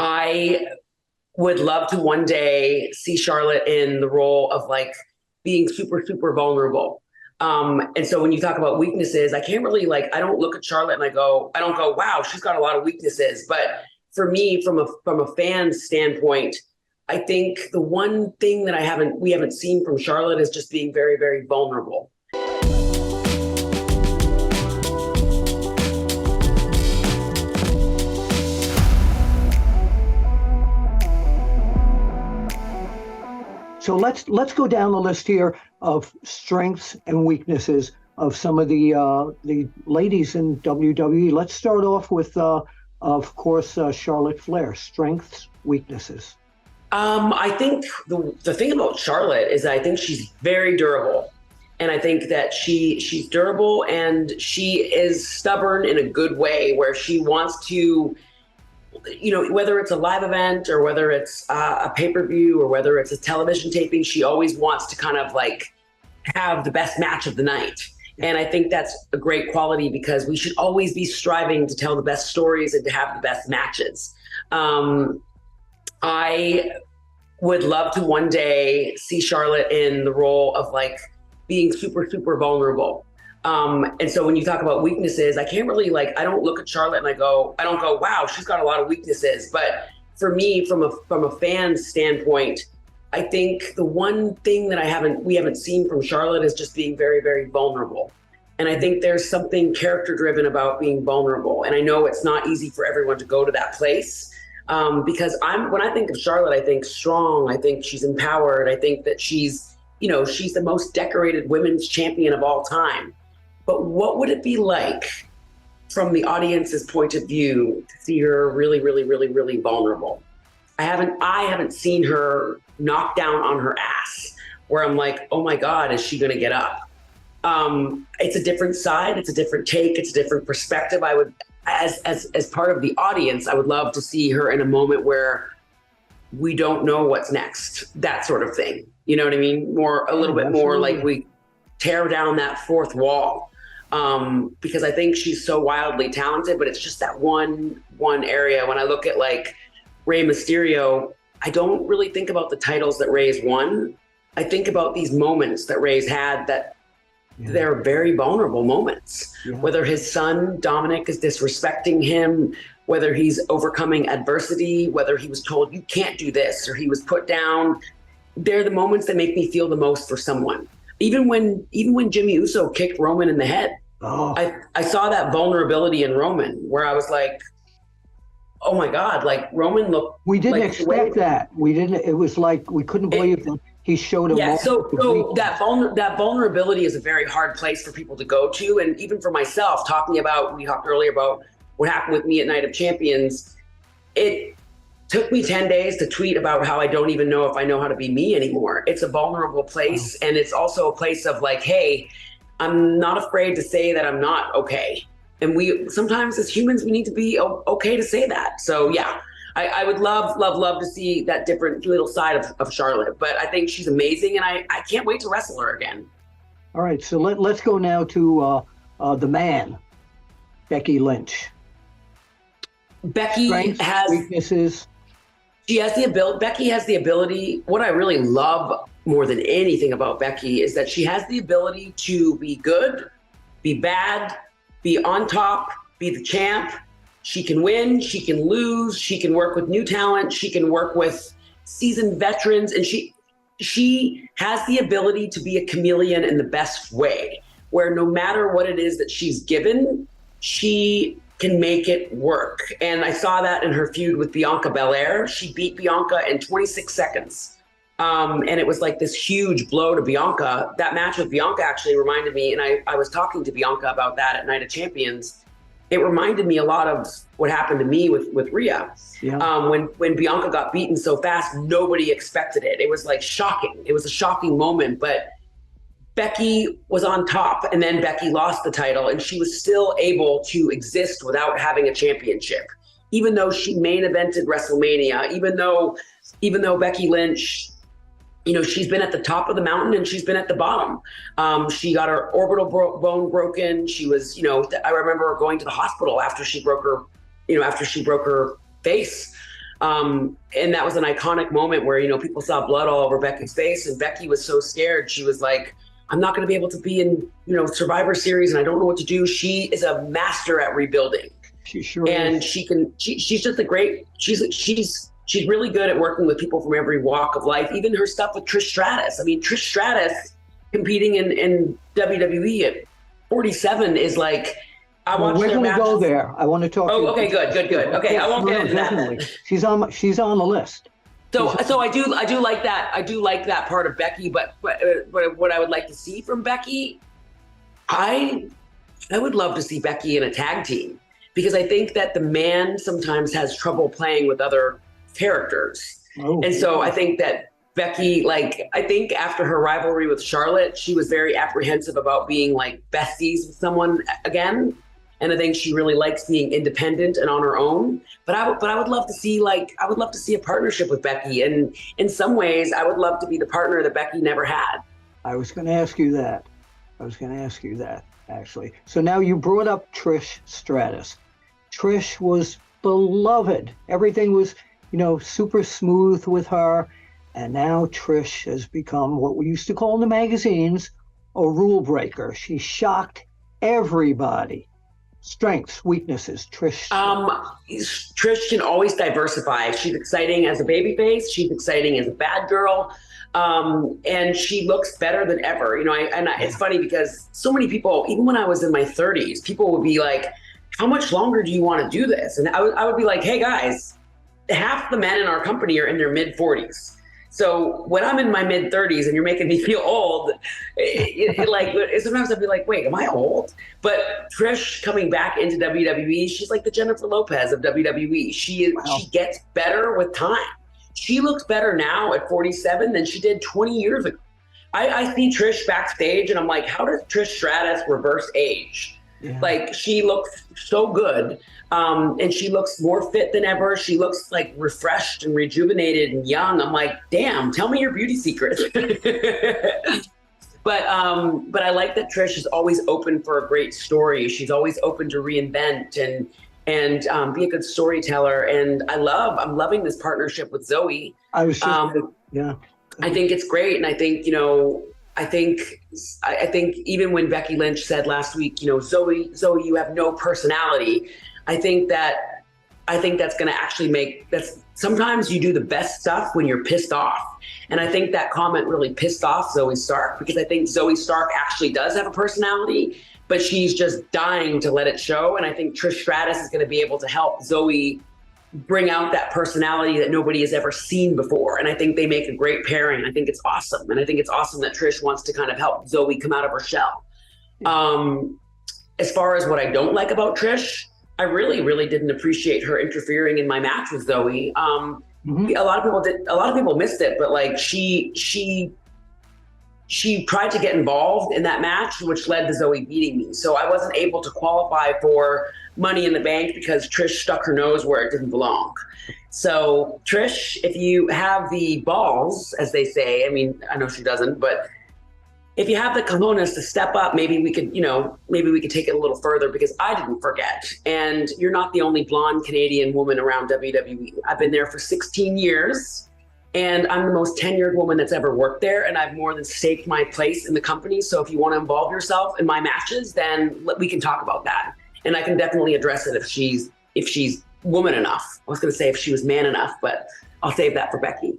I would love to one day see Charlotte in the role of like being super, super vulnerable. And so when you talk about weaknesses, I can't really I don't look at Charlotte and I don't go, wow, she's got a lot of weaknesses. But for me, from a fan's standpoint, I think the one thing that we haven't seen from Charlotte is just being very, very vulnerable. So let's go down the list here of strengths and weaknesses of some of the ladies in WWE. Let's start off with, of course, Charlotte Flair. Strengths, weaknesses. I think the thing about Charlotte is I think she's very durable. And I think that she's durable and she is stubborn in a good way where she wants to, whether it's a live event or whether it's a pay-per-view or whether it's a television taping, she always wants to kind of have the best match of the night. And I think that's a great quality because we should always be striving to tell the best stories and to have the best matches. I would love to one day see Charlotte in the role of being super, super vulnerable. And so when you talk about weaknesses, I can't really I don't look at Charlotte and I don't go, wow, she's got a lot of weaknesses. But for me, from a fan's standpoint, I think the one thing that we haven't seen from Charlotte is just being very, very vulnerable. And I think there's something character driven about being vulnerable. And I know it's not easy for everyone to go to that place. Because when I think of Charlotte, I think strong, I think she's empowered. I think that she's the most decorated women's champion of all time. But what would it be like from the audience's point of view to see her really, really, really, really vulnerable? I haven't seen her knock down on her ass where I'm like, oh my God, is she going to get up? It's a different side. It's a different take. It's a different perspective. I would, as part of the audience, I would love to see her in a moment where we don't know what's next, that sort of thing. You know what I mean? A little bit more like we tear down that fourth wall. Because I think she's so wildly talented, but it's just that one area. When I look at Rey Mysterio, I don't really think about the titles that Rey's won. I think about these moments that Rey's had that they're very vulnerable moments. Yeah. Whether his son, Dominic, is disrespecting him, whether he's overcoming adversity, whether he was told, you can't do this, or he was put down. They're the moments that make me feel the most for someone. Even when Jimmy Uso kicked Roman in the head, I saw that vulnerability in Roman where I was like, oh my God, Roman looked. We didn't expect that. We didn't. It was we couldn't believe that he showed him. Yeah. So that vulnerability is a very hard place for people to go to, and even for myself, we talked earlier about what happened with me at Night of Champions. It took me 10 days to tweet about how I don't even know if I know how to be me anymore. It's a vulnerable place. And it's also a place of hey, I'm not afraid to say that I'm not okay. And we sometimes as humans, we need to be okay to say that. So yeah, I would love to see that different little side of Charlotte, but I think she's amazing and I can't wait to wrestle her again. All right, so let's go now to the man, Becky Lynch. Becky has weaknesses. Becky has the ability. What I really love more than anything about Becky is that she has the ability to be good, be bad, be on top, be the champ. She can win, she can lose, she can work with new talent, she can work with seasoned veterans, and she has the ability to be a chameleon in the best way, where no matter what it is that she's given, she can make it work. And I saw that in her feud with Bianca Belair. She beat Bianca in 26 seconds. And it was this huge blow to Bianca. That match with Bianca actually reminded me, and I was talking to Bianca about that at Night of Champions. It reminded me a lot of what happened to me with Rhea. Yeah. When Bianca got beaten so fast, nobody expected it. It was shocking. It was a shocking moment, but Becky was on top, and then Becky lost the title, and she was still able to exist without having a championship. Even though she main evented WrestleMania, even though Becky Lynch, she's been at the top of the mountain and she's been at the bottom. She got her orbital bone broken. She was, I remember her going to the hospital after she broke her face. And that was an iconic moment where, people saw blood all over Becky's face, and Becky was so scared. She was like, I'm not going to be able to be in, Survivor Series, and I don't know what to do. She is a master at rebuilding. She sure and is. She's just she's really good at working with people from every walk of life. Even her stuff with Trish Stratus. I mean, Trish Stratus competing in WWE at 47 is like, I watched we're their going to matches. go there. I want to talk. Oh, okay, good. Okay, I won't get into definitely. that. She's on the list. So I do like that. I do like that part of Becky, but what I would like to see from Becky, I would love to see Becky in a tag team, because I think that the man sometimes has trouble playing with other characters. And so I think that Becky, I think after her rivalry with Charlotte, she was very apprehensive about being like besties with someone again. And I think she really likes being independent and on her own. But I would love to see a partnership with Becky. And in some ways, I would love to be the partner that Becky never had. I was going to ask you that. Actually. So now you brought up Trish Stratus. Trish was beloved. Everything was, super smooth with her. And now Trish has become what we used to call in the magazines a rule breaker. She shocked everybody. Strengths, weaknesses, Trish. Trish can always diversify. She's exciting as a babyface. She's exciting as a bad girl. And she looks better than ever. It's funny because so many people, even when I was in my 30s, people would be like, how much longer do you want to do this? And I would be like, hey guys, half the men in our company are in their mid 40s. So when I'm in my mid 30s and you're making me feel old, sometimes I'd be like, wait, am I old? But Trish coming back into WWE, she's like the Jennifer Lopez of WWE. She gets better with time. She looks better now at 47 than she did 20 years ago. I see Trish backstage and I'm like, how does Trish Stratus reverse age? Yeah. She looks so good. And she looks more fit than ever. She looks like refreshed and rejuvenated and young. I'm like, damn, tell me your beauty secrets. But I like that Trish is always open for a great story. She's always open to reinvent and be a good storyteller. And I'm loving this partnership with Zoe. I was just, yeah. I think it's great. And I think, I think even when Becky Lynch said last week, Zoe, you have no personality. I think that's going to actually sometimes you do the best stuff when you're pissed off. And I think that comment really pissed off Zoe Stark, because I think Zoe Stark actually does have a personality, but she's just dying to let it show. And I think Trish Stratus is going to be able to help Zoe bring out that personality that nobody has ever seen before. And I think they make a great pairing. I think it's awesome. And I think it's awesome that Trish wants to kind of help Zoe come out of her shell. As far as what I don't like about Trish, I really, really didn't appreciate her interfering in my match with Zoe. A lot of people missed it, but she tried to get involved in that match, which led to Zoe beating me. So I wasn't able to qualify for Money in the Bank because Trish stuck her nose where it didn't belong. So Trish, if you have the balls, as they say, I mean, I know she doesn't, but if you have the cojones to step up, maybe we could take it a little further, because I didn't forget. And you're not the only blonde Canadian woman around WWE. I've been there for 16 years. And I'm the most tenured woman that's ever worked there, and I've more than staked my place in the company. So if you want to involve yourself in my matches, then we can talk about that. And I can definitely address it if she's woman enough. I was going to say if she was man enough, but I'll save that for Becky.